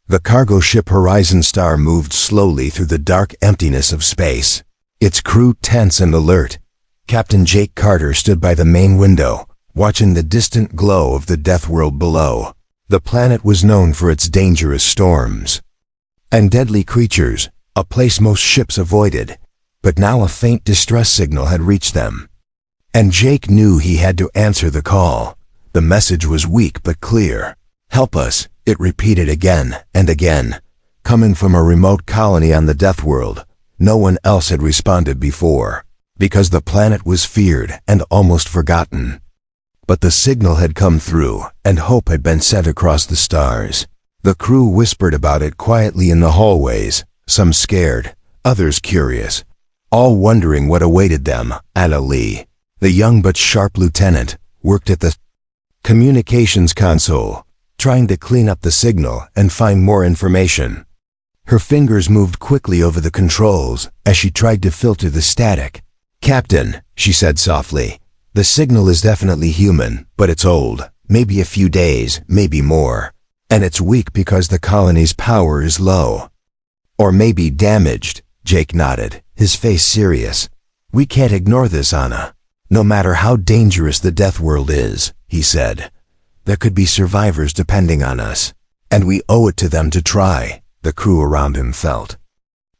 The cargo ship Horizon Star moved slowly through the dark emptiness of space, its crew tense and alert. Captain Jake Carter stood by the main window, watching the distant glow of the death world below. The planet was known for its dangerous storms and deadly creatures, a place most ships avoided. But now a faint distress signal had reached them, and Jake knew he had to answer the call. The message was weak but clear. "Help us," it repeated again and again, coming from a remote colony on the death world. No one else had responded before, because the planet was feared and almost forgotten. But the signal had come through, and hope had been sent across the stars. The crew whispered about it quietly in the hallways, some scared, others curious, all wondering what awaited them. Anna Lee, the young but sharp lieutenant, worked at the communications console, trying to clean up the signal and find more information. Her fingers moved quickly over the controls as she tried to filter the static. "Captain," she said softly, "the signal is definitely human, but it's old, maybe a few days, maybe more. And it's weak because the colony's power is low. Or maybe damaged." Jake nodded, his face serious. "We can't ignore this, Anna. No matter how dangerous the death world is," he said, "there could be survivors depending on us, and we owe it to them to try." The crew around him felt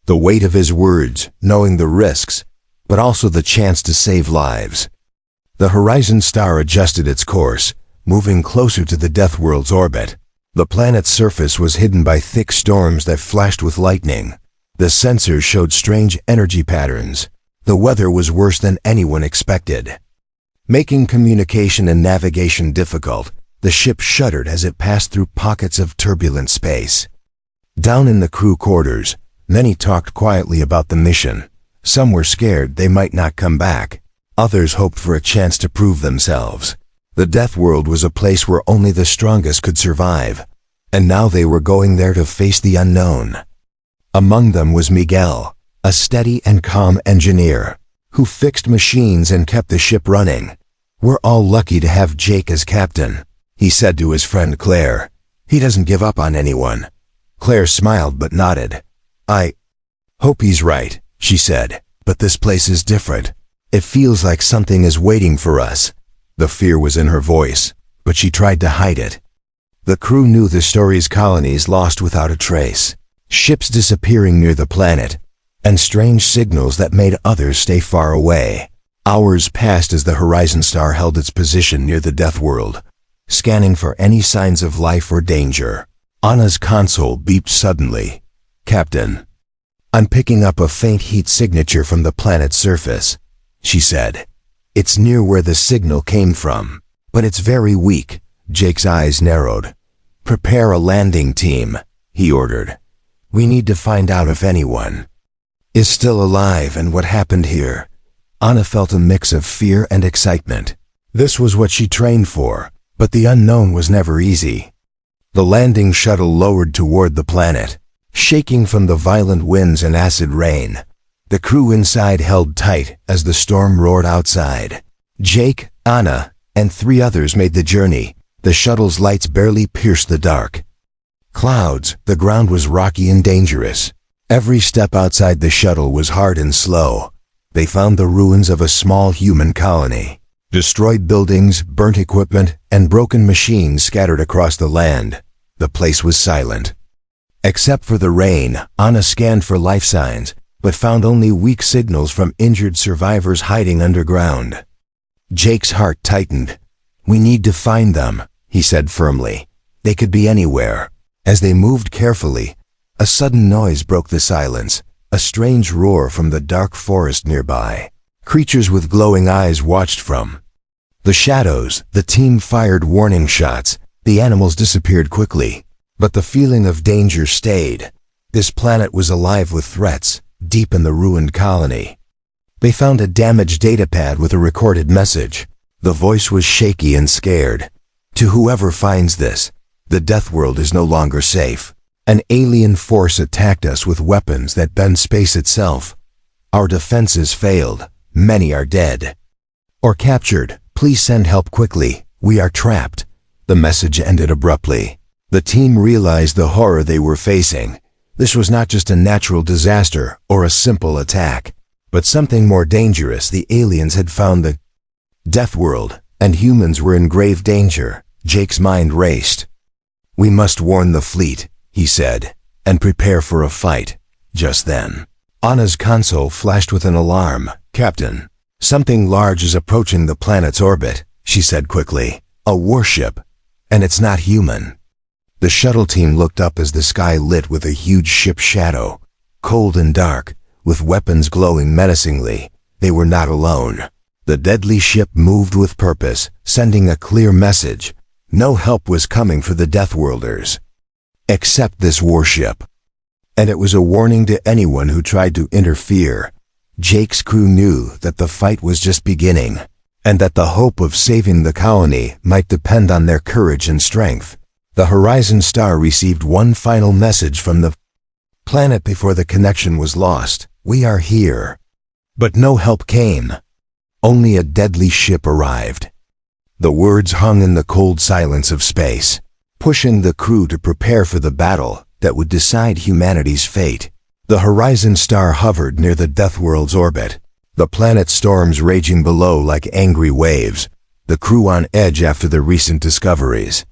the weight of his words, knowing the risks, but also the chance to save lives. The Horizon Star adjusted its course, moving closer to the death world's orbit. The planet's surface was hidden by thick storms that flashed with lightning. The sensors showed strange energy patterns. The weather was worse than anyone expected, making communication and navigation difficult. The ship shuddered as it passed through pockets of turbulent space. Down in the crew quarters, many talked quietly about the mission. Some were scared they might not come back. Others hoped for a chance to prove themselves. The death world was a place where only the strongest could survive, and now they were going there to face the unknown. Among them was Miguel, a steady and calm engineer, who fixed machines and kept the ship running. "We're all lucky to have Jake as captain," he said to his friend Claire. "He doesn't give up on anyone." Claire smiled but nodded. "I hope he's right," she said, "but this place is different. It feels like something is waiting for us." The fear was in her voice, but she tried to hide it. The crew knew the story's colonies lost without a trace, ships disappearing near the planet, and strange signals that made others stay far away. Hours passed as the Horizon Star held its position near the death world, scanning for any signs of life or danger. Anna's console beeped suddenly. "Captain, I'm picking up a faint heat signature from the planet's surface," she said. "It's near where the signal came from, but it's very weak." Jake's eyes narrowed. "Prepare a landing team," he ordered. "We need to find out if anyone is still alive and what happened here." Anna felt a mix of fear and excitement. This was what she trained for, but the unknown was never easy. The landing shuttle lowered toward the planet, shaking from the violent winds and acid rain. The crew inside held tight as the storm roared outside. Jake, Anna, and 3 others made the journey. The shuttle's lights barely pierced the dark clouds. The ground was rocky and dangerous. Every step outside the shuttle was hard and slow. They found the ruins of a small human colony. Destroyed buildings, burnt equipment, and broken machines scattered across the land. The place was silent. Except for the rain, Anna scanned for life signs, but found only weak signals from injured survivors hiding underground. Jake's heart tightened. "We need to find them," he said firmly. "They could be anywhere." As they moved carefully, a sudden noise broke the silence, a strange roar from the dark forest nearby. Creatures with glowing eyes watched from the shadows. The team fired warning shots. The animals disappeared quickly, but the feeling of danger stayed. This planet was alive with threats, deep in the ruined colony. They found a damaged datapad with a recorded message. The voice was shaky and scared. "To whoever finds this, the death world is no longer safe. An alien force attacked us with weapons that bend space itself. Our defenses failed. Many are dead or captured. Please send help quickly. We are trapped." The message ended abruptly. The team realized the horror they were facing. This was not just a natural disaster or a simple attack, but something more dangerous. The aliens had found the Deathworld, and humans were in grave danger. Jake's mind raced. "We must warn the fleet," he said, "and prepare for a fight." Just then, Anna's console flashed with an alarm. "Captain, something large is approaching the planet's orbit," she said quickly. "A warship, and it's not human." The shuttle team looked up as the sky lit with a huge ship shadow, cold and dark, with weapons glowing menacingly. They were not alone. The deadly ship moved with purpose, sending a clear message. No help was coming for the Deathworlders, except this warship. And it was a warning to anyone who tried to interfere. Jake's crew knew that the fight was just beginning, and that the hope of saving the colony might depend on their courage and strength. The Horizon Star received one final message from the planet before the connection was lost. "We are here." But no help came. Only a deadly ship arrived. The words hung in the cold silence of space, pushing the crew to prepare for the battle that would decide humanity's fate. The Horizon Star hovered near the Deathworld's orbit, the planet's storms raging below like angry waves, the crew on edge after the recent discoveries.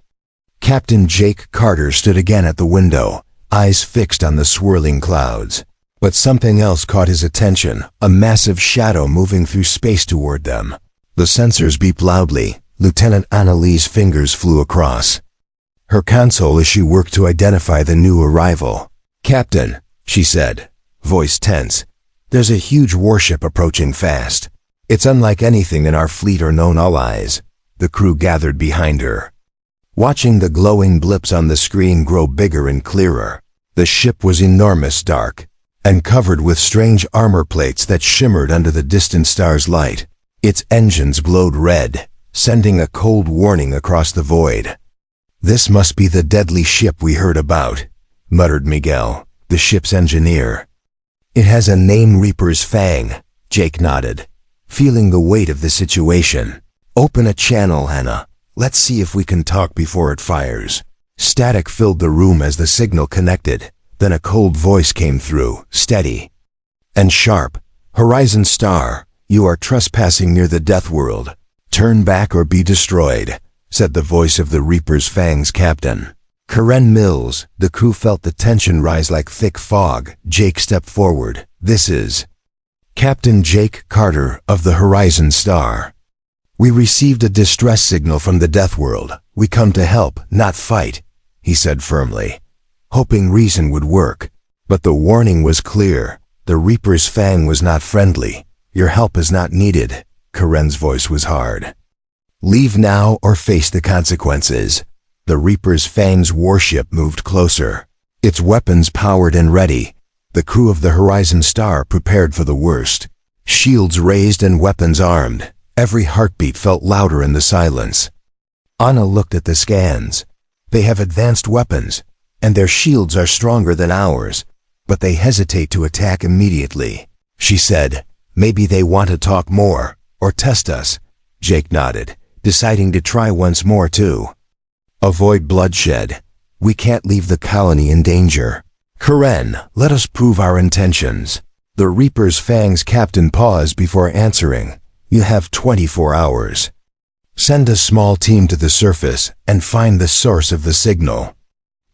Captain Jake Carter stood again at the window, eyes fixed on the swirling clouds. But something else caught his attention, a massive shadow moving through space toward them. The sensors beeped loudly. Lieutenant Annalee's fingers flew across her console as she worked to identify the new arrival. "Captain," she said, voice tense, "there's a huge warship approaching fast. It's unlike anything in our fleet or known allies." The crew gathered behind her, watching the glowing blips on the screen grow bigger and clearer. The ship was enormous, dark, and covered with strange armor plates that shimmered under the distant star's light. Its engines glowed red, sending a cold warning across the void. "This must be the deadly ship we heard about," muttered Miguel, the ship's engineer. "It has a name, Reaper's Fang," Jake nodded, feeling the weight of the situation. "Open a channel, Hannah. Let's see if we can talk before it fires." Static filled the room as the signal connected. Then a cold voice came through, steady and sharp. "Horizon Star, you are trespassing near the Deathworld. Turn back or be destroyed," said the voice of the Reaper's Fang's captain. Karen Mills, the crew felt the tension rise like thick fog. Jake stepped forward. "This is Captain Jake Carter of the Horizon Star. We received a distress signal from the Deathworld. We come to help, not fight," he said firmly, hoping reason would work. But the warning was clear. The Reaper's Fang was not friendly. "Your help is not needed." Karen's voice was hard. "Leave now or face the consequences." The Reaper's Fang's warship moved closer, its weapons powered and ready. The crew of the Horizon Star prepared for the worst, shields raised and weapons armed. Every heartbeat felt louder in the silence. Anna looked at the scans. "They have advanced weapons, and their shields are stronger than ours, but they hesitate to attack immediately," she said. "Maybe they want to talk more, or test us." Jake nodded, deciding to try once more too. "Avoid bloodshed. We can't leave the colony in danger. Karen, let us prove our intentions." The Reaper's Fang's captain paused before answering. "You have 24 hours. Send a small team to the surface and find the source of the signal.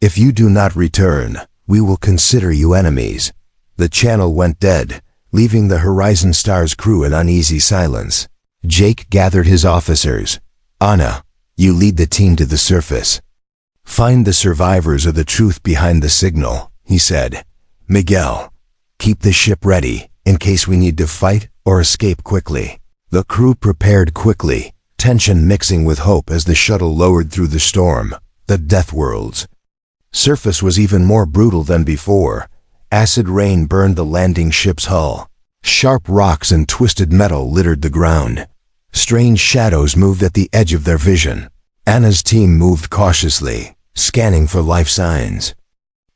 If you do not return, we will consider you enemies." The channel went dead, leaving the Horizon Star's crew in uneasy silence. Jake gathered his officers. "Anna, you lead the team to the surface. Find the survivors or the truth behind the signal," he said. "Miguel, keep the ship ready in case we need to fight or escape quickly." The crew prepared quickly, tension mixing with hope as the shuttle lowered through the storm. The Deathworld's surface was even more brutal than before. Acid rain burned the landing ship's hull. Sharp rocks and twisted metal littered the ground. Strange shadows moved at the edge of their vision. Anna's team moved cautiously, scanning for life signs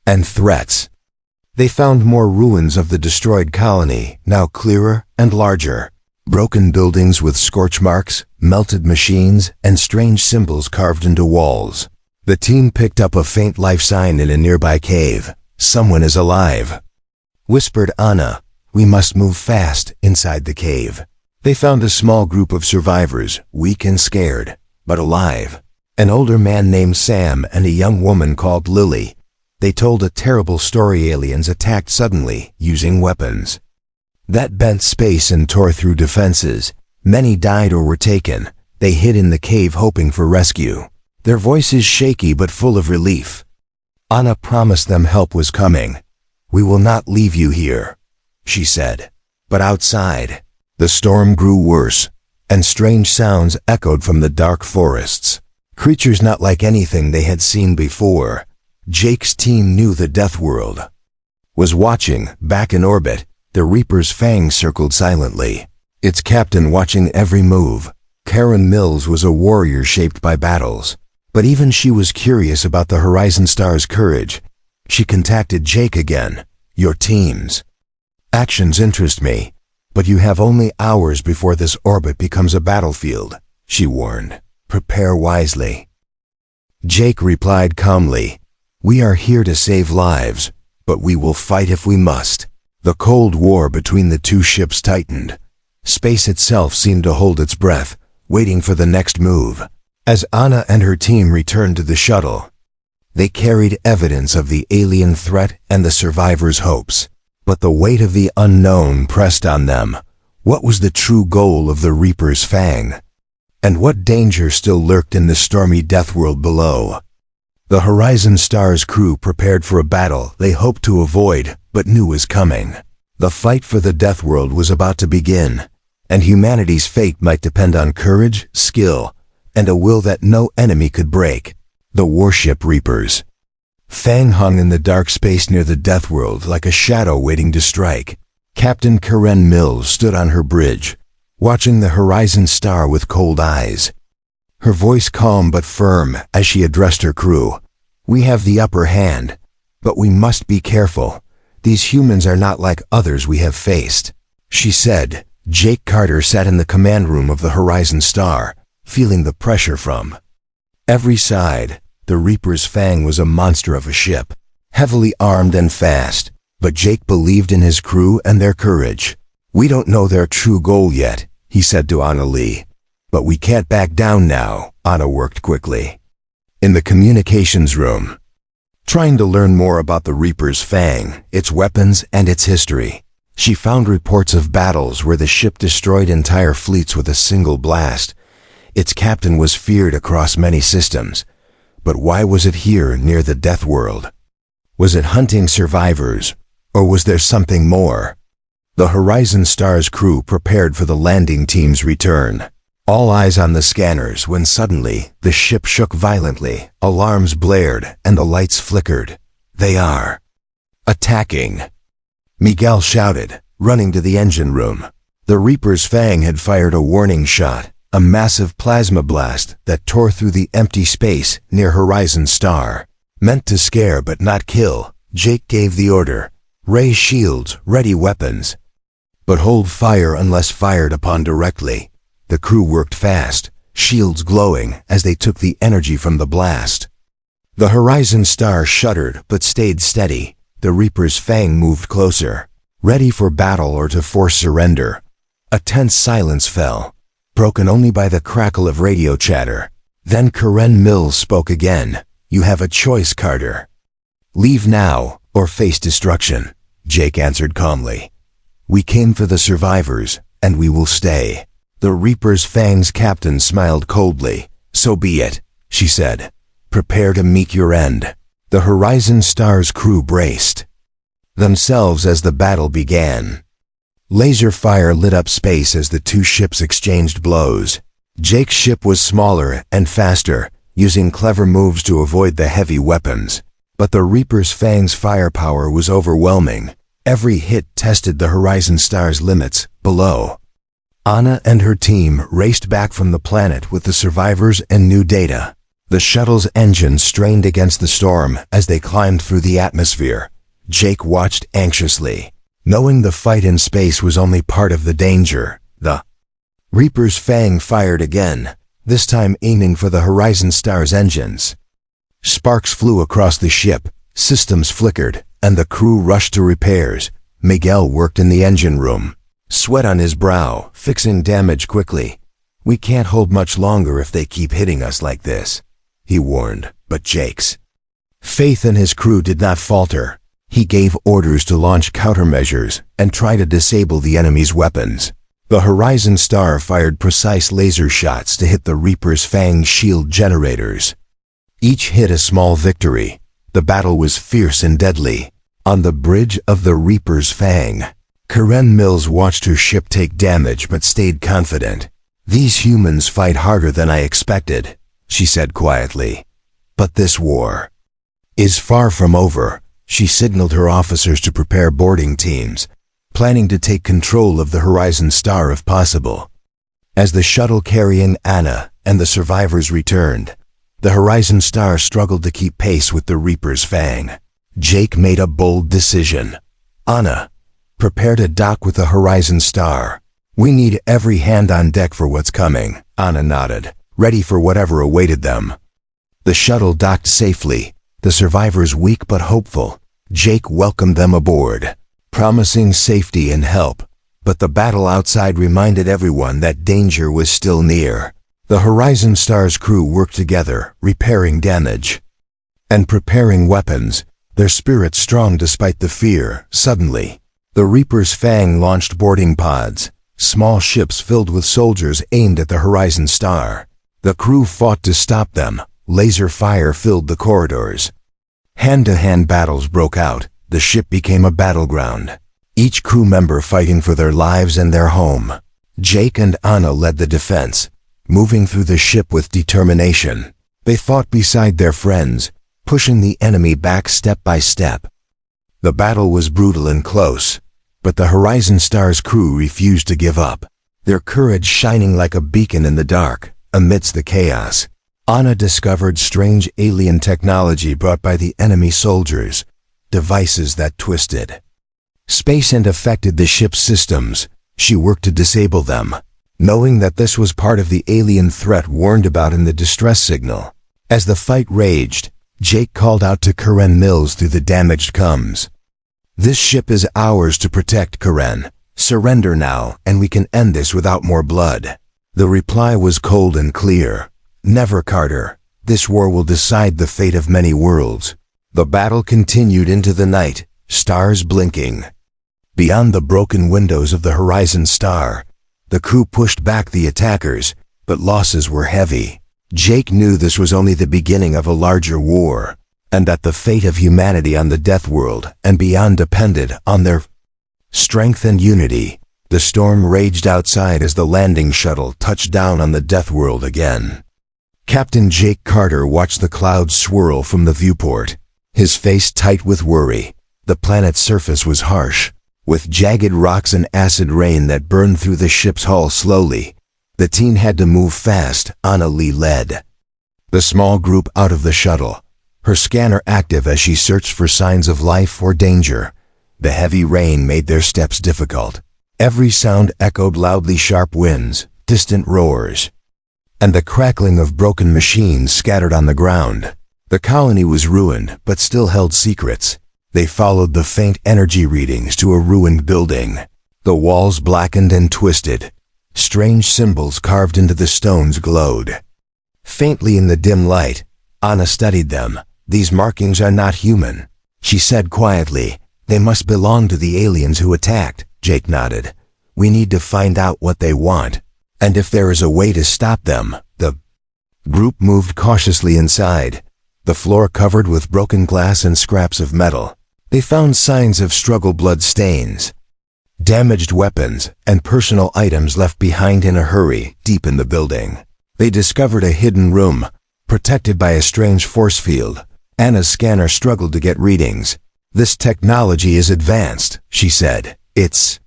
and threats. They found more ruins of the destroyed colony, now clearer and larger. Broken buildings with scorch marks, melted machines, and strange symbols carved into walls. The team picked up a faint life sign in a nearby cave. "Someone is alive," whispered Anna. "We must move fast inside the cave." They found a small group of survivors, weak and scared, but alive. An older man named Sam and a young woman called Lily. They told a terrible story. Aliens attacked suddenly, using weapons that bent space and tore through defenses. Many died or were taken. They hid in the cave hoping for rescue. Their voices shaky but full of relief. Anna promised them help was coming. "We will not leave you here," she said. But outside, the storm grew worse, and strange sounds echoed from the dark forests. Creatures not like anything they had seen before. Jake's team knew the Deathworld was watching. Back in orbit, the Reaper's fangs circled silently, its captain watching every move. Karen Mills was a warrior shaped by battles, but even she was curious about the Horizon Star's courage. She contacted Jake again. "Your team's actions interest me, but you have only hours before this orbit becomes a battlefield," she warned. "Prepare wisely." Jake replied calmly, "We are here to save lives, but we will fight if we must." The Cold War between the two ships tightened. Space itself seemed to hold its breath, waiting for the next move. As Anna and her team returned to the shuttle, they carried evidence of the alien threat and the survivors' hopes. But the weight of the unknown pressed on them. What was the true goal of the Reaper's fang? And what danger still lurked in the stormy Deathworld below? The Horizon Star's crew prepared for a battle they hoped to avoid, but knew was coming. The fight for the Deathworld was about to begin, and humanity's fate might depend on courage, skill, and a will that no enemy could break. The warship Reapers fang hung in the dark space near the Deathworld like a shadow waiting to strike. Captain Karen Mills stood on her bridge, watching the Horizon Star with cold eyes. Her voice calm but firm as she addressed her crew. "We have the upper hand, but we must be careful. These humans are not like others we have faced," she said. Jake Carter sat in the command room of the Horizon Star, feeling the pressure from every side. The Reaper's fang was a monster of a ship, heavily armed and fast, but Jake believed in his crew and their courage. "We don't know their true goal yet," he said to Anna Lee. "But we can't back down now." Anna worked quickly in the communications room, trying to learn more about the Reaper's fang, its weapons, and its history. She found reports of battles where the ship destroyed entire fleets with a single blast. Its captain was feared across many systems. But why was it here near the Deathworld? Was it hunting survivors, or was there something more? The Horizon Star's crew prepared for the landing team's return. All eyes on the scanners when suddenly the ship shook violently, alarms blared, and the lights flickered. "They are attacking," Miguel shouted, running to the engine room. The Reaper's fang had fired a warning shot, a massive plasma blast that tore through the empty space near Horizon Star. Meant to scare but not kill, Jake gave the order. "Raise shields, ready weapons, but hold fire unless fired upon directly." The crew worked fast, shields glowing as they took the energy from the blast. The Horizon Star shuddered but stayed steady. The Reaper's fang moved closer, ready for battle or to force surrender. A tense silence fell, broken only by the crackle of radio chatter. Then Karen Mills spoke again. "You have a choice, Carter. Leave now or face destruction." Jake answered calmly. "We came for the survivors, and we will stay." The Reaper's fang's captain smiled coldly. "So be it," she said. "Prepare to meet your end." The Horizon Star's crew braced themselves as the battle began. Laser fire lit up space as the two ships exchanged blows. Jake's ship was smaller and faster, using clever moves to avoid the heavy weapons. But the Reaper's fang's firepower was overwhelming. Every hit tested the Horizon Star's limits below. Anna and her team raced back from the planet with the survivors and new data. The shuttle's engine strained against the storm as they climbed through the atmosphere. Jake watched anxiously, knowing the fight in space was only part of the danger. The Reaper's fang fired again, this time aiming for the Horizon Star's engines. Sparks flew across the ship, systems flickered, and the crew rushed to repairs. Miguel worked in the engine room, sweat on his brow, fixing damage quickly. "We can't hold much longer if they keep hitting us like this," he warned, but Jake's faith in his crew did not falter. He gave orders to launch countermeasures and try to disable the enemy's weapons. The Horizon Star fired precise laser shots to hit the Reaper's Fang shield generators. Each hit a small victory. The battle was fierce and deadly. On the bridge of the Reaper's Fang, Karen Mills watched her ship take damage but stayed confident. "These humans fight harder than I expected," she said quietly. "But this war is far from over." She signaled her officers to prepare boarding teams, planning to take control of the Horizon Star if possible. As the shuttle carrying Anna and the survivors returned, the Horizon Star struggled to keep pace with the Reaper's Fang. Jake made a bold decision. "Anna, prepare to dock with the Horizon Star. We need every hand on deck for what's coming." Anna nodded, ready for whatever awaited them. The shuttle docked safely, the survivors weak but hopeful. Jake welcomed them aboard, promising safety and help, but the battle outside reminded everyone that danger was still near. The Horizon Star's crew worked together, repairing damage and preparing weapons, their spirits strong despite the fear. Suddenly, the Reaper's Fang launched boarding pods, small ships filled with soldiers aimed at the Horizon Star. The crew fought to stop them. Laser fire filled the corridors. Hand-to-hand battles broke out. The ship became a battleground, each crew member fighting for their lives and their home. Jake and Anna led the defense, moving through the ship with determination. They fought beside their friends, pushing the enemy back step by step. The battle was brutal and close, but the Horizon Star's crew refused to give up, their courage shining like a beacon in the dark. Amidst the chaos, Anna discovered strange alien technology brought by the enemy soldiers, devices that twisted space and affected the ship's systems. She worked to disable them, knowing that this was part of the alien threat warned about in the distress signal. As the fight raged, Jake called out to Karen Mills through the damaged comms. "This ship is ours to protect, Karen. Surrender now, and we can end this without more blood." The reply was cold and clear. "Never, Carter. This war will decide the fate of many worlds." The battle continued into the night, stars blinking. Beyond the broken windows of the Horizon Star, the crew pushed back the attackers, but losses were heavy. Jake knew this was only the beginning of a larger war, and that the fate of humanity on the Deathworld and beyond depended on their strength and unity. The storm raged outside as the landing shuttle touched down on the Deathworld again. Captain Jake Carter watched the clouds swirl from the viewport, his face tight with worry. The planet's surface was harsh, with jagged rocks and acid rain that burned through the ship's hull slowly. The team had to move fast. Anna Lee led the small group out of the shuttle, her scanner active as she searched for signs of life or danger. The heavy rain made their steps difficult. Every sound echoed loudly: sharp winds, distant roars, and the crackling of broken machines scattered on the ground. The colony was ruined, but still held secrets. They followed the faint energy readings to a ruined building. The walls blackened and twisted. Strange symbols carved into the stones glowed faintly in the dim light. Anna studied them. "These markings are not human," she said quietly. "They must belong to the aliens who attacked." Jake nodded. "We need to find out what they want, and if there is a way to stop them." The group moved cautiously inside, the floor covered with broken glass and scraps of metal. They found signs of struggle, blood stains, damaged weapons, and personal items left behind in a hurry. Deep in the building, they discovered a hidden room, protected by a strange force field. Anna's scanner struggled to get readings. "This technology is advanced," she said. "It's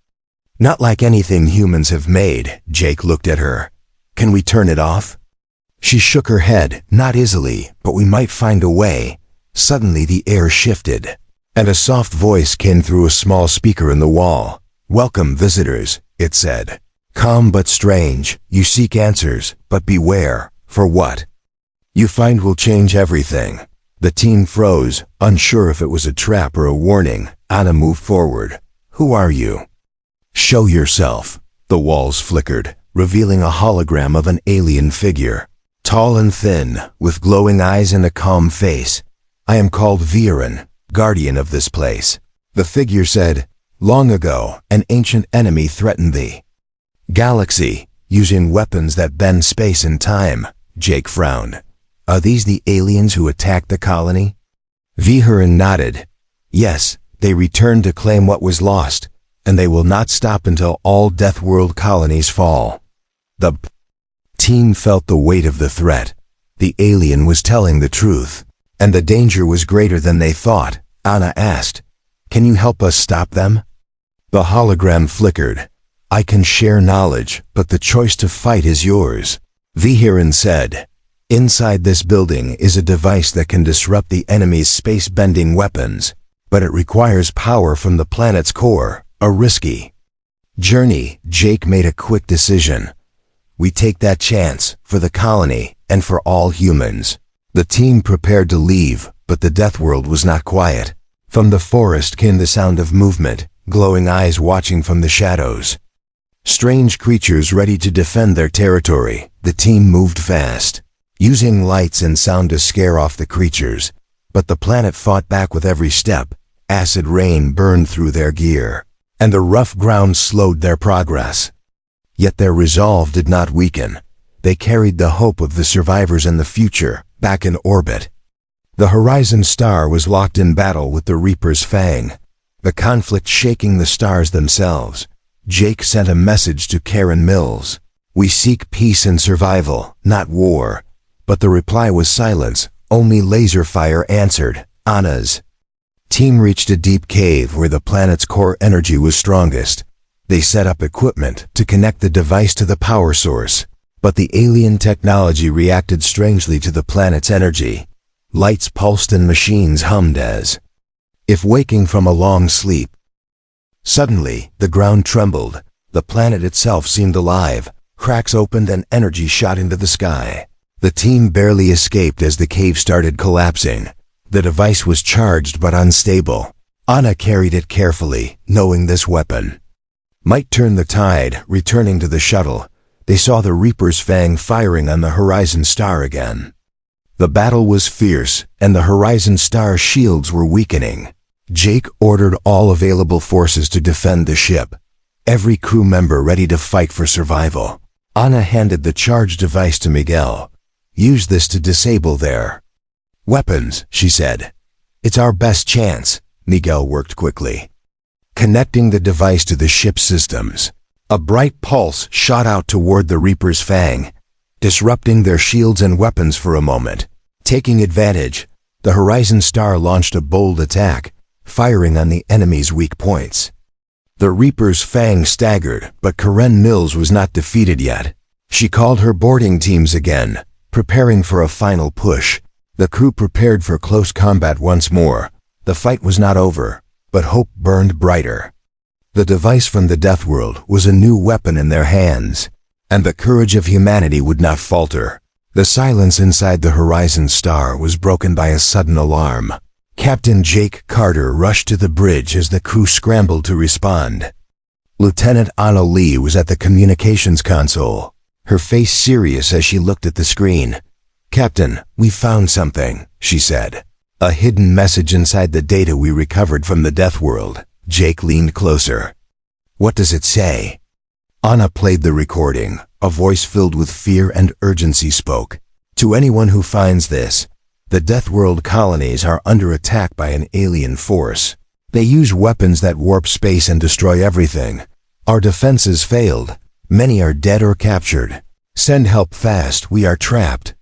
not like anything humans have made." Jake looked at her. "Can we turn it off?" She shook her head. "Not easily, but we might find a way." Suddenly the air shifted, and a soft voice came through a small speaker in the wall. "Welcome, visitors," it said. "Calm but strange. You seek answers, but beware. For what you find will change everything." The team froze, unsure if it was a trap or a warning. Anna moved forward. "Who are you?" "Show yourself." The walls flickered, revealing a hologram of an alien figure. Tall and thin, with glowing eyes and a calm face. "I am called Viren, guardian of this place." The figure said, "Long ago, an ancient enemy threatened the galaxy, using weapons that bend space and time." Jake frowned. "Are these the aliens who attacked the colony?" Viren nodded. "Yes, they returned to claim what was lost, and they will not stop until all Deathworld colonies fall." The team felt the weight of the threat. The alien was telling the truth, and the danger was greater than they thought. Anna asked, "Can you help us stop them?" The hologram flickered. "I can share knowledge, but the choice to fight is yours." Viren said, "Inside this building is a device that can disrupt the enemy's space-bending weapons, but it requires power from the planet's core, a risky journey." Jake made a quick decision. "We take that chance, for the colony, and for all humans." The team prepared to leave, but the Deathworld was not quiet. From the forest came the sound of movement, glowing eyes watching from the shadows. Strange creatures ready to defend their territory. The team moved fast, using lights and sound to scare off the creatures, but the planet fought back with every step. Acid rain burned through their gear, and the rough ground slowed their progress. Yet their resolve did not weaken. They carried the hope of the survivors in the future, back in orbit. The Horizon Star was locked in battle with the Reaper's Fang, the conflict shaking the stars themselves. Jake sent a message to Karen Mills. "We seek peace and survival, not war." But the reply was silence. Only laser fire answered. Anna's team reached a deep cave where the planet's core energy was strongest. They set up equipment to connect the device to the power source, but the alien technology reacted strangely to the planet's energy. Lights pulsed and machines hummed as if waking from a long sleep. Suddenly, the ground trembled. The planet itself seemed alive. Cracks opened and energy shot into the sky. The team barely escaped as the cave started collapsing. The device was charged but unstable. Anna carried it carefully, knowing this weapon might turn the tide. Returning to the shuttle, they saw the Reaper's Fang firing on the Horizon Star again. The battle was fierce, and the Horizon Star shields were weakening. Jake ordered all available forces to defend the ship, every crew member ready to fight for survival. Anna handed the charge device to Miguel. "Use this to disable their weapons," she said. "It's our best chance." Miguel worked quickly, connecting the device to the ship's systems. A bright pulse shot out toward the Reaper's Fang, disrupting their shields and weapons for a moment. Taking advantage, the Horizon Star launched a bold attack, firing on the enemy's weak points. The Reaper's Fang staggered, but Karen Mills was not defeated yet. She called her boarding teams again, preparing for a final push. The crew prepared for close combat once more. The fight was not over, but hope burned brighter. The device from the Deathworld was a new weapon in their hands, and the courage of humanity would not falter. The silence inside the Horizon Star was broken by a sudden alarm. Captain Jake Carter rushed to the bridge as the crew scrambled to respond. Lieutenant Anna Lee was at the communications console, her face serious as she looked at the screen. "Captain, we found something," she said. "A hidden message inside the data we recovered from the Deathworld." Jake leaned closer. "What does it say?" Anna played the recording. A voice filled with fear and urgency spoke. "To anyone who finds this, the Deathworld colonies are under attack by an alien force. They use weapons that warp space and destroy everything. Our defenses failed. Many are dead or captured. Send help fast, we are trapped."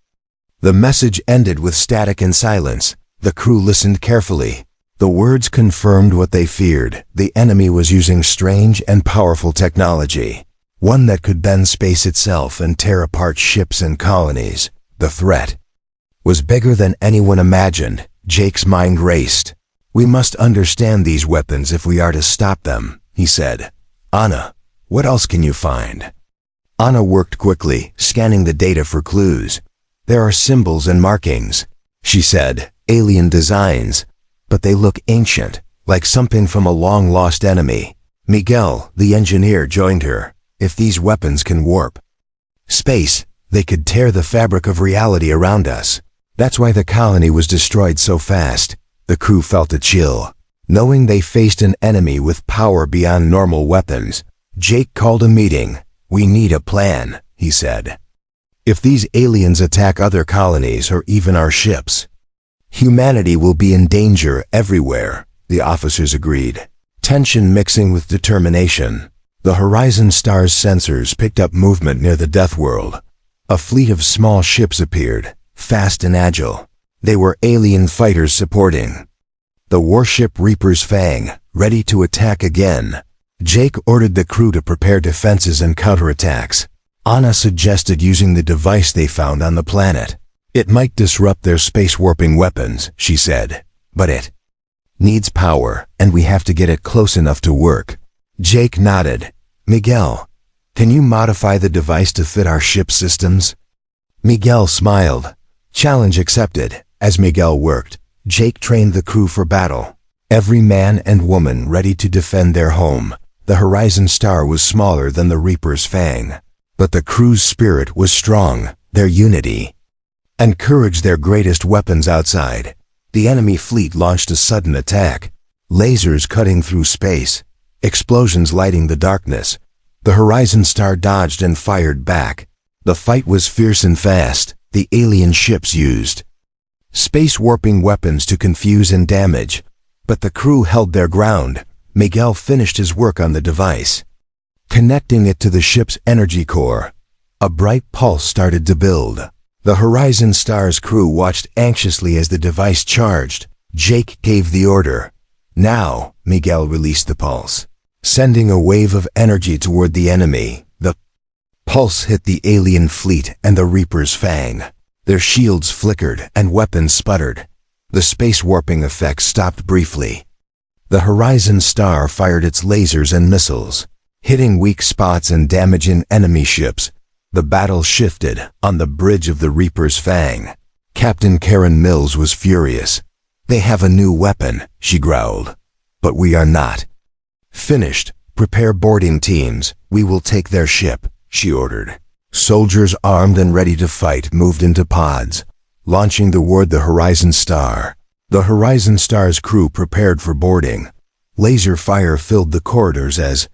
The message ended with static and silence. The crew listened carefully. The words confirmed what they feared. The enemy was using strange and powerful technology, one that could bend space itself and tear apart ships and colonies. The threat was bigger than anyone imagined. Jake's mind raced. "We must understand these weapons if we are to stop them," he said. "Anna, what else can you find?" Anna worked quickly, scanning the data for clues. "There are symbols and markings," she said. alien designs, but they look ancient, like something from a long-lost enemy. Miguel, the engineer, joined her. If these weapons can warp space, they could tear the fabric of reality around us. That's why the colony was destroyed so fast. The crew felt a chill, knowing they faced an enemy with power beyond normal weapons. Jake called a meeting. "We need a plan," he said. "If these aliens attack other colonies or even our ships, humanity will be in danger everywhere," the officers agreed, tension mixing with determination. The Horizon Star's sensors picked up movement near the Death World. A fleet of small ships appeared, fast and agile. They were alien fighters supporting the warship Reaper's Fang, ready to attack again. Jake ordered the crew to prepare defenses and counterattacks. Anna suggested using the device they found on the planet. "It might disrupt their space-warping weapons," she said, "but it needs power, and we have to get it close enough to work." Jake nodded. "Miguel, can you modify the device to fit our ship systems?" Miguel smiled. Challenge accepted. As Miguel worked, Jake trained the crew for battle. Every man and woman ready to defend their home. The Horizon Star was smaller than the Reaper's Fang, but the crew's spirit was strong, their unity and courage their greatest weapons outside. The enemy fleet launched a sudden attack, lasers cutting through space, explosions lighting the darkness. The Horizon Star dodged and fired back. The fight was fierce and fast. The alien ships used space-warping weapons to confuse and damage, but the crew held their ground. Miguel finished his work on the device, connecting it to the ship's energy core. A bright pulse started to build. The Horizon Star's crew watched anxiously as the device charged. Jake gave the order. "Now," Miguel released the pulse, sending a wave of energy toward the enemy. The pulse hit the alien fleet and the Reaper's Fang. Their shields flickered and weapons sputtered. The space-warping effect stopped briefly. The Horizon Star fired its lasers and missiles, hitting weak spots and damaging enemy ships. The battle shifted on the bridge of the Reaper's Fang. Captain Karen Mills was furious. "They have a new weapon," she growled. "But we are not finished. Prepare boarding teams. We will take their ship," she ordered. Soldiers armed and ready to fight moved into pods, launching toward the Horizon Star. The Horizon Star's crew prepared for boarding. Laser fire filled the corridors as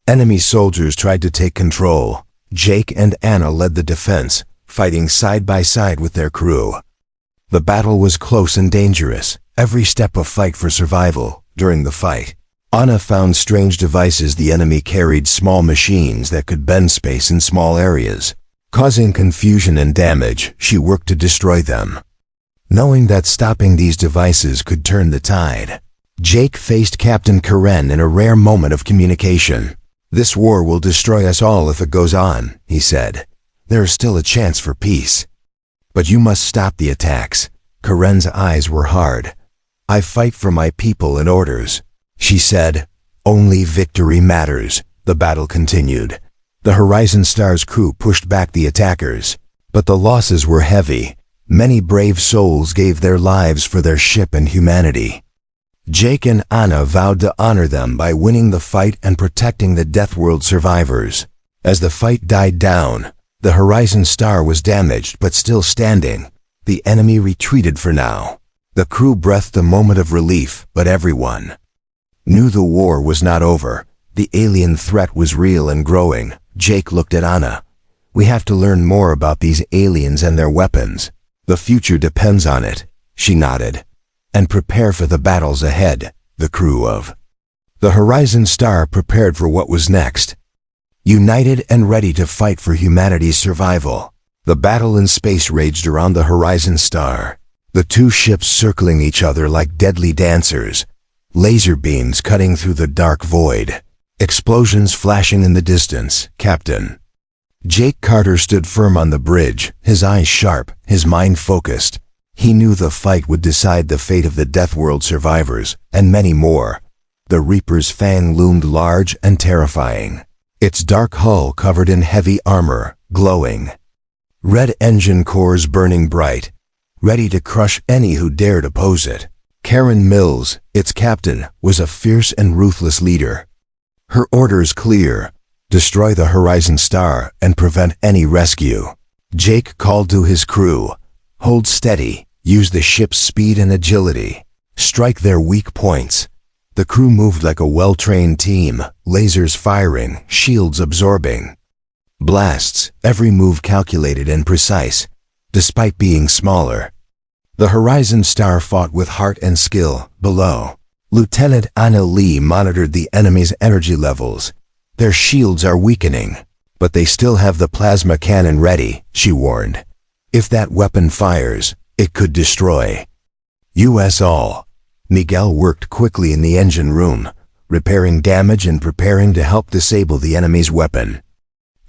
enemy soldiers tried to take control. Jake and Anna led the defense, fighting side by side with their crew. The battle was close and dangerous, every step a fight for survival. During the fight, Anna found strange devices the enemy carried, small machines that could bend space in small areas. Causing confusion and damage, she worked to destroy them, knowing that stopping these devices could turn the tide. Jake faced Captain Karen in a rare moment of communication. "This war will destroy us all if it goes on," he said. "There is still a chance for peace. But you must stop the attacks." Karen's eyes were hard. "I fight for my people and orders," she said. "Only victory matters." The battle continued. The Horizon Star's crew pushed back the attackers, but the losses were heavy. Many brave souls gave their lives for their ship and humanity. Jake and Anna vowed to honor them by winning the fight and protecting the Deathworld survivors. As the fight died down, the Horizon Star was damaged but still standing. The enemy retreated for now. The crew breathed a moment of relief, but everyone knew the war was not over. The alien threat was real and growing. Jake looked at Anna. "We have to learn more about these aliens and their weapons. The future depends on it." She nodded. "And prepare for the battles ahead." The crew of the Horizon Star prepared for what was next, united and ready to fight for humanity's survival. The battle in space raged around the Horizon Star, the two ships circling each other like deadly dancers, laser beams cutting through the dark void, explosions flashing in the distance. Captain Jake Carter stood firm on the bridge, his eyes sharp, his mind focused. He knew the fight would decide the fate of the Deathworld survivors, and many more. The Reaper's Fang loomed large and terrifying, its dark hull covered in heavy armor, glowing red engine cores burning bright. ready to crush any who dared oppose it. Karen Mills, its captain, was a fierce and ruthless leader. Her orders clear: destroy the Horizon Star and prevent any rescue. Jake called to his crew: hold steady, use the ship's speed and agility. Strike their weak points. The crew moved like a well-trained team, lasers firing, shields absorbing. Blasts, every move calculated and precise, despite being smaller. The Horizon Star fought with heart and skill. Below, Lieutenant Anna Lee monitored the enemy's energy levels. Their shields are weakening, but they still have the plasma cannon ready, she warned. If that weapon fires, it could destroy us all. Miguel worked quickly in the engine room, repairing damage and preparing to help disable the enemy's weapon.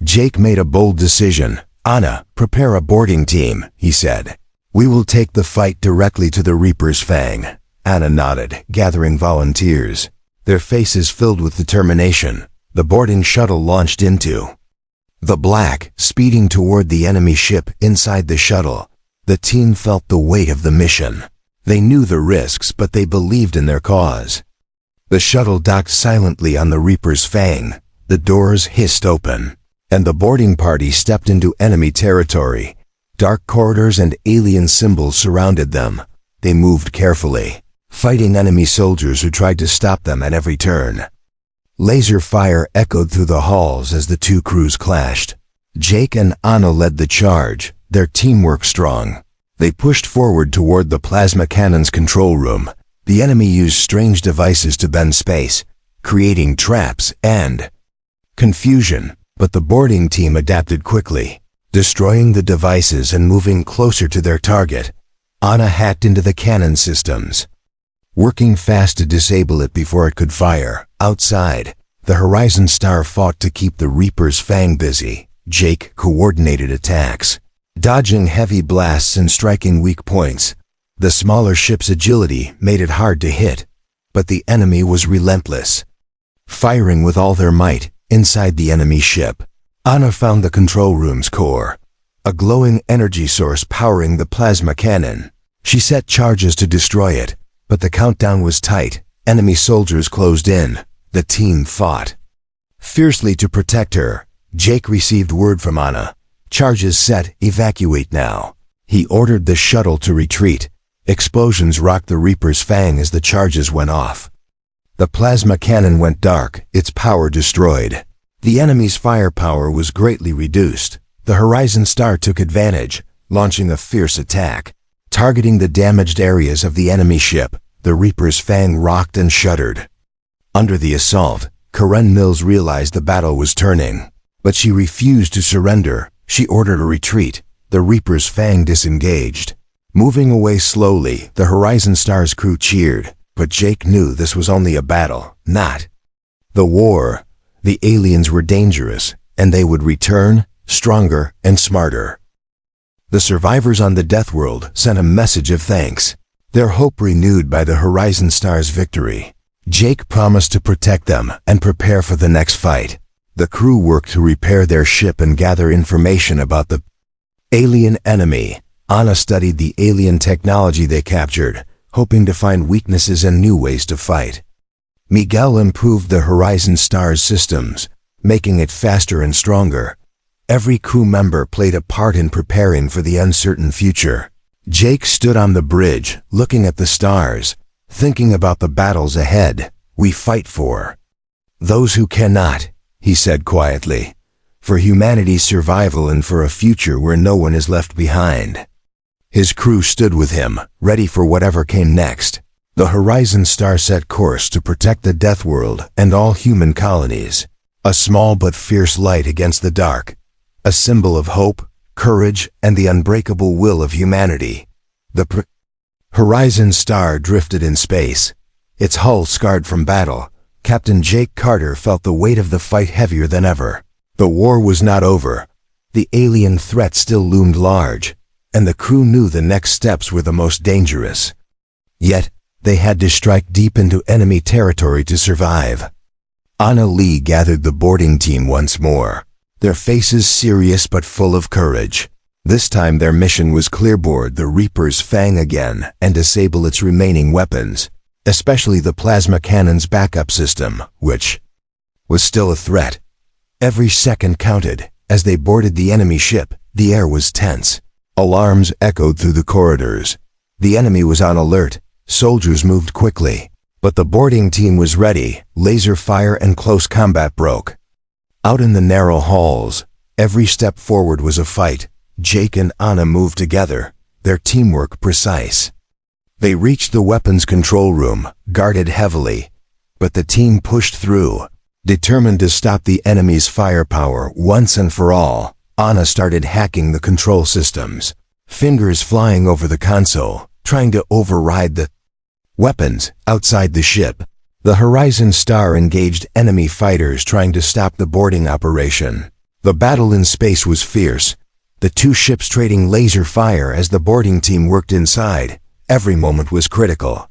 Jake made a bold decision. Anna, prepare a boarding team, he said. We will take the fight directly to the Reaper's Fang. Anna nodded, gathering volunteers. Their faces filled with determination. The boarding shuttle launched into the black, speeding toward the enemy ship. Inside the shuttle, the team felt the weight of the mission. They knew the risks, but they believed in their cause. The shuttle docked silently on the Reaper's Fang. The doors hissed open, and the boarding party stepped into enemy territory. Dark corridors and alien symbols surrounded them. They moved carefully, fighting enemy soldiers who tried to stop them at every turn. Laser fire echoed through the halls as the two crews clashed. Jake and Anna led the charge, their teamwork strong. They pushed forward toward the plasma cannon's control room. The enemy used strange devices to bend space, creating traps and confusion, but the boarding team adapted quickly, destroying the devices and moving closer to their target. Anna hacked into the cannon systems, working fast to disable it before it could fire. Outside, the Horizon Star fought to keep the Reaper's Fang busy. Jake coordinated attacks, dodging heavy blasts and striking weak points. The smaller ship's agility made it hard to hit, but the enemy was relentless, firing with all their might. Inside the enemy ship, Anna found the control room's core, a glowing energy source powering the plasma cannon. She set charges to destroy it, but the countdown was tight. Enemy soldiers closed in. The team fought fiercely to protect her. Jake received word from Anna. Charges set, evacuate now. He ordered the shuttle to retreat. Explosions rocked the Reaper's Fang as the charges went off. The plasma cannon went dark, its power destroyed. The enemy's firepower was greatly reduced. The Horizon Star took advantage, launching a fierce attack, targeting the damaged areas of the enemy ship. The Reaper's Fang rocked and shuddered. Under the assault, Karen Mills realized the battle was turning, but she refused to surrender. She ordered a retreat. The Reaper's Fang disengaged. Moving away slowly, the Horizon Star's crew cheered. But Jake knew this was only a battle, not the war. The aliens were dangerous, and they would return, stronger and smarter. The survivors on the Deathworld sent a message of thanks, their hope renewed by the Horizon Star's victory. Jake promised to protect them and prepare for the next fight. The crew worked to repair their ship and gather information about the alien enemy. Anna studied the alien technology they captured, hoping to find weaknesses and new ways to fight. Miguel improved the Horizon Star's systems, making it faster and stronger. Every crew member played a part in preparing for the uncertain future. Jake stood on the bridge, looking at the stars, thinking about the battles ahead. We fight for those who cannot, he said quietly, for humanity's survival and for a future where no one is left behind. His crew stood with him, ready for whatever came next. The Horizon Star set course to protect the Deathworld and all human colonies. A small but fierce light against the dark, a symbol of hope, courage, and the unbreakable will of humanity. The Horizon Star drifted in space, its hull scarred from battle. Captain Jake Carter felt the weight of the fight heavier than ever. The war was not over. The alien threat still loomed large, and the crew knew the next steps were the most dangerous. Yet, they had to strike deep into enemy territory to survive. Anna Lee gathered the boarding team once more, their faces serious but full of courage. This time their mission was clearboard the Reaper's Fang again and disable its remaining weapons, especially the plasma cannon's backup system, which was still a threat. Every second counted. As they boarded the enemy ship, the air was tense. Alarms echoed through the corridors. The enemy was on alert. Soldiers moved quickly. But the boarding team was ready. Laser fire and close combat broke out in the narrow halls. Every step forward was a fight. Jake and Anna moved together, their teamwork precise. They reached the weapons control room, guarded heavily. But the team pushed through, determined to stop the enemy's firepower once and for all. Anna started hacking the control systems, fingers flying over the console, trying to override the weapons outside the ship. The Horizon Star engaged enemy fighters trying to stop the boarding operation. The battle in space was fierce, the two ships trading laser fire as the boarding team worked inside. Every moment was critical.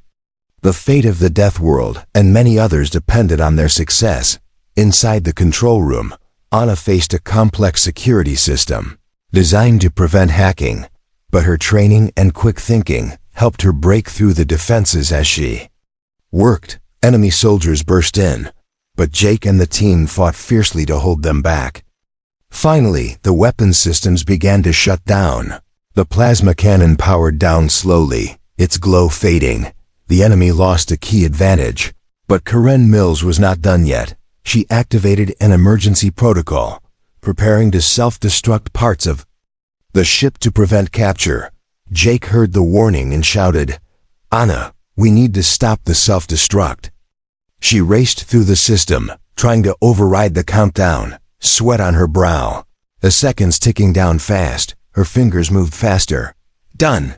The fate of the Death World and many others depended on their success. Inside the control room, Anna faced a complex security system designed to prevent hacking, but her training and quick thinking helped her break through the defenses as she worked. Enemy soldiers burst in, but Jake and the team fought fiercely to hold them back. Finally, the weapons systems began to shut down. The plasma cannon powered down slowly, its glow fading. The enemy lost a key advantage. But Karen Mills was not done yet. She activated an emergency protocol, preparing to self-destruct parts of the ship to prevent capture. Jake heard the warning and shouted, "Anna, we need to stop the self-destruct." She raced through the system, trying to override the countdown, sweat on her brow. The seconds ticking down fast, her fingers moved faster. "Done!"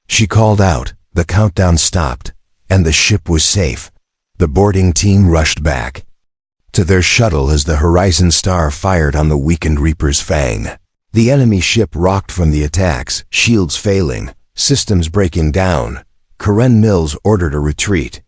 She called out. The countdown stopped, and the ship was safe. The boarding team rushed back to their shuttle as the Horizon Star fired on the weakened Reaper's Fang. The enemy ship rocked from the attacks, shields failing, systems breaking down. Karen Mills ordered a retreat.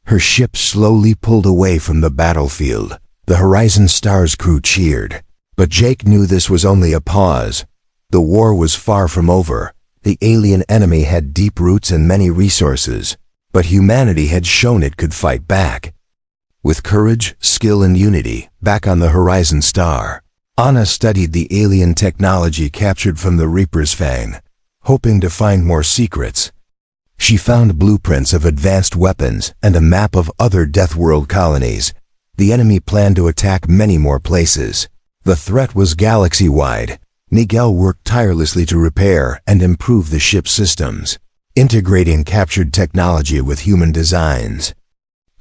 Her ship slowly pulled away from the battlefield. The Horizon Star's crew cheered. But Jake knew this was only a pause. The war was far from over. The alien enemy had deep roots and many resources, but humanity had shown it could fight back. With courage, skill, and unity, back on the Horizon Star, Anna studied the alien technology captured from the Reaper's Fang, hoping to find more secrets. She found blueprints of advanced weapons and a map of other Deathworld colonies. The enemy planned to attack many more places. The threat was galaxy-wide. Nigel worked tirelessly to repair and improve the ship's systems, integrating captured technology with human designs.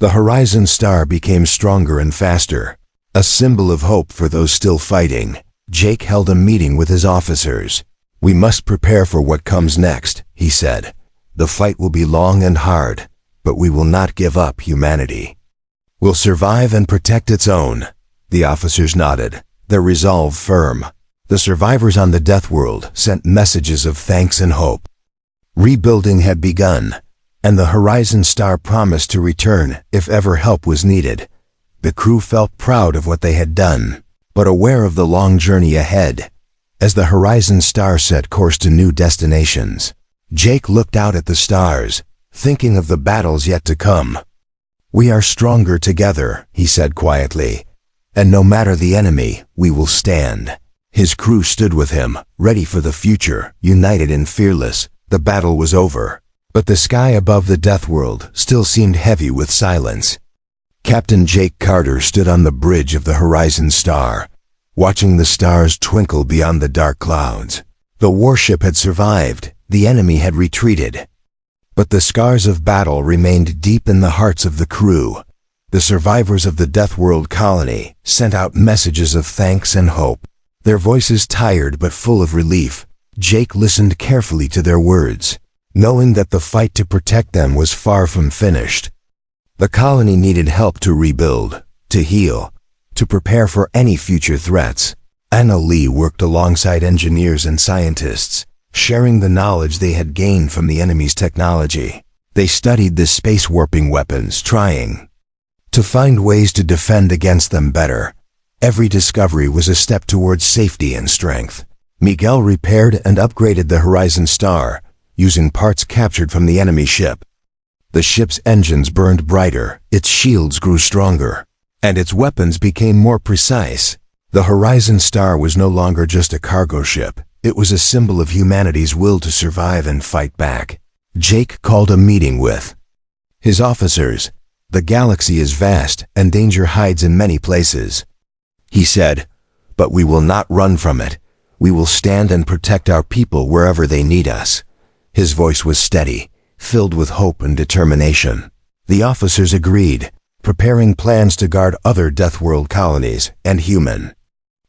The Horizon Star became stronger and faster, a symbol of hope for those still fighting. Jake held a meeting with his officers. "We must prepare for what comes next," he said. "The fight will be long and hard, but we will not give up humanity. We'll survive and protect its own." The officers nodded, their resolve firm. The survivors on the Deathworld sent messages of thanks and hope. Rebuilding had begun, and the Horizon Star promised to return if ever help was needed. The crew felt proud of what they had done, but aware of the long journey ahead. As the Horizon Star set course to new destinations, Jake looked out at the stars, thinking of the battles yet to come. "We are stronger together," he said quietly, "and no matter the enemy, we will stand." His crew stood with him, ready for the future, united and fearless. The battle was over, but the sky above the Deathworld still seemed heavy with silence. Captain Jake Carter stood on the bridge of the Horizon Star, watching the stars twinkle beyond the dark clouds. The warship had survived, the enemy had retreated, but the scars of battle remained deep in the hearts of the crew. The survivors of the Deathworld colony sent out messages of thanks and hope, their voices tired but full of relief. Jake listened carefully to their words, knowing that the fight to protect them was far from finished. The colony needed help to rebuild, to heal, to prepare for any future threats. Anna Lee worked alongside engineers and scientists, sharing the knowledge they had gained from the enemy's technology. They studied the space warping weapons, trying to find ways to defend against them better. Every discovery was a step towards safety and strength. Miguel repaired and upgraded the Horizon Star, using parts captured from the enemy ship. The ship's engines burned brighter, its shields grew stronger, and its weapons became more precise. The Horizon Star was no longer just a cargo ship. It was a symbol of humanity's will to survive and fight back. Jake called a meeting with his officers. The galaxy is vast, and danger hides in many places, he said, but we will not run from it. We will stand and protect our people wherever they need us. His voice was steady, filled with hope and determination. The officers agreed, preparing plans to guard other Deathworld colonies and human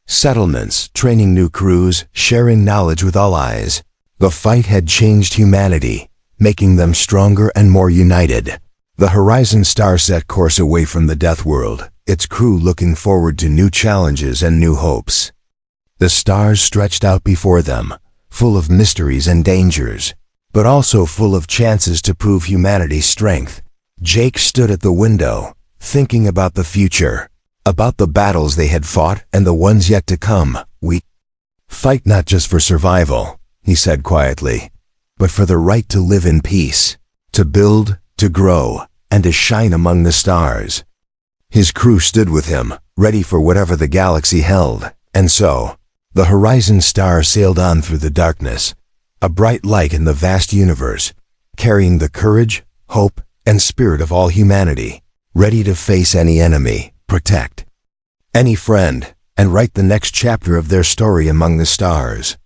settlements, training new crews, sharing knowledge with allies. The fight had changed humanity, making them stronger and more united. The Horizon Star set course away from the Deathworld, its crew looking forward to new challenges and new hopes. The stars stretched out before them, full of mysteries and dangers, but also full of chances to prove humanity's strength. Jake stood at the window, thinking about the future, about the battles they had fought and the ones yet to come. We fight not just for survival, he said quietly, but for the right to live in peace, to build, to grow, and to shine among the stars. His crew stood with him, ready for whatever the galaxy held, and so, the Horizon Star sailed on through the darkness, a bright light in the vast universe, carrying the courage, hope, and spirit of all humanity, ready to face any enemy, protect any friend, and write the next chapter of their story among the stars.